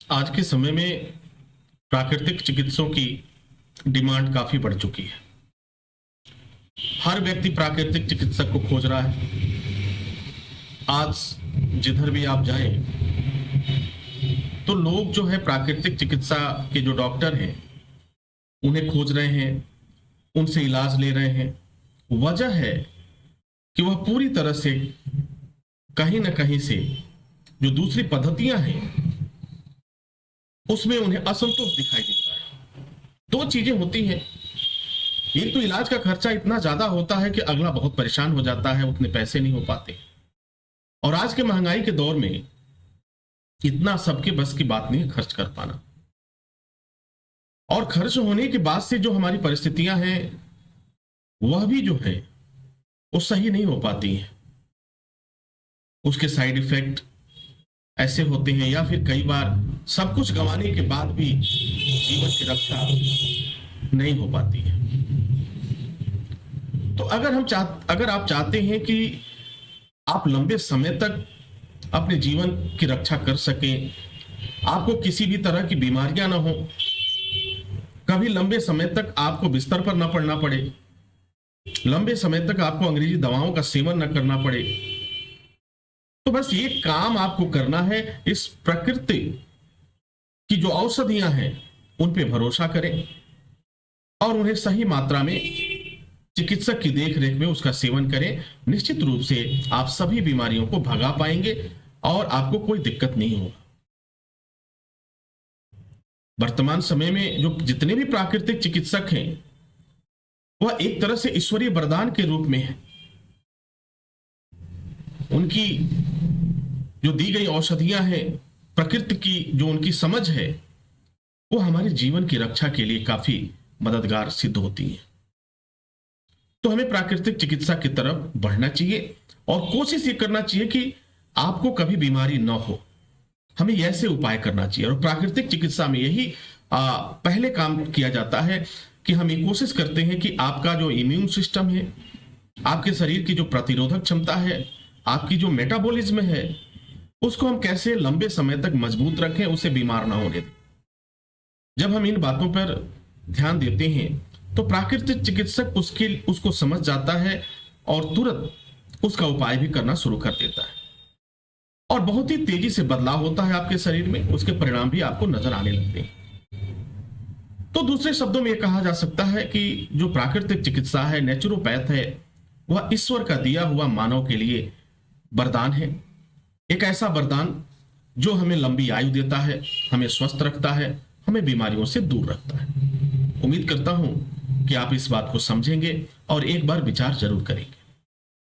आज के समय में प्राकृतिक चिकित्सों की डिमांड काफी बढ़ चुकी है। हर व्यक्ति प्राकृतिक चिकित्सक को खोज रहा है। आज जिधर भी आप जाएं तो लोग जो है प्राकृतिक चिकित्सा के जो डॉक्टर हैं उन्हें खोज रहे हैं, उनसे इलाज ले रहे हैं। वजह है कि वह पूरी तरह से कहीं ना कहीं से जो दूसरी पद्धतियां हैं उसमें उन्हें असंतोष दिखाई देता है। दो चीजें होती हैं, एक तो इलाज का खर्चा इतना ज्यादा होता है कि अगला बहुत परेशान हो जाता है, उतने पैसे नहीं हो पाते। और आज के महंगाई के दौर में इतना सबके बस की बात नहीं है खर्च कर पाना। और खर्च होने के बाद से जो हमारी परिस्थितियां हैं वह भी जो है वो सही नहीं हो पाती हैं। उसके साइड इफेक्ट ऐसे होते हैं या फिर कई बार सब कुछ गंवाने के बाद भी जीवन की रक्षा नहीं हो पाती है। तो अगर आप चाहते हैं कि आप लंबे समय तक अपने जीवन की रक्षा कर सकें, आपको किसी भी तरह की बीमारियां ना हो, कभी लंबे समय तक आपको बिस्तर पर ना पड़ना पड़े, लंबे समय तक आपको अंग्रेजी दवाओं का सेवन न करना पड़े, तो बस ये काम आपको करना है। इस प्रकृति की जो औषधियां हैं उन पे भरोसा करें और उन्हें सही मात्रा में चिकित्सक की देखरेख में उसका सेवन करें। निश्चित रूप से आप सभी बीमारियों को भगा पाएंगे और आपको कोई दिक्कत नहीं होगा। वर्तमान समय में जो जितने भी प्राकृतिक चिकित्सक हैं वह एक तरह से ईश्वरीय वरदान के रूप में है। उनकी जो दी गई औषधियां हैं, प्रकृति की जो उनकी समझ है, वो हमारे जीवन की रक्षा के लिए काफी मददगार सिद्ध होती है। तो हमें प्राकृतिक चिकित्सा की तरफ बढ़ना चाहिए और कोशिश ये करना चाहिए कि आपको कभी बीमारी न हो। हमें ऐसे उपाय करना चाहिए और प्राकृतिक चिकित्सा में यही पहले काम किया जाता है कि हम ये कोशिश करते हैं कि आपका जो इम्यून सिस्टम है, आपके शरीर की जो प्रतिरोधक क्षमता है, आपकी जो मेटाबॉलिज्म है, उसको हम कैसे लंबे समय तक मजबूत रखें, उसे बीमार ना होने दें। जब हम इन बातों पर ध्यान देते हैं तो प्राकृतिक चिकित्सक उसको समझ जाता है और तुरंत उसका उपाय भी करना शुरू कर देता है और बहुत ही तेजी से बदलाव होता है आपके शरीर में। उसके परिणाम भी आपको नजर आने लगते हैं। तो दूसरे शब्दों में यह कहा जा सकता है कि जो प्राकृतिक चिकित्सा है, नेचुरोपैथ है, वह ईश्वर का दिया हुआ मानव के लिए वरदान है। एक ऐसा वरदान जो हमें लंबी आयु देता है, हमें स्वस्थ रखता है, हमें बीमारियों से दूर रखता है। उम्मीद करता हूं कि आप इस बात को समझेंगे और एक बार विचार जरूर करेंगे।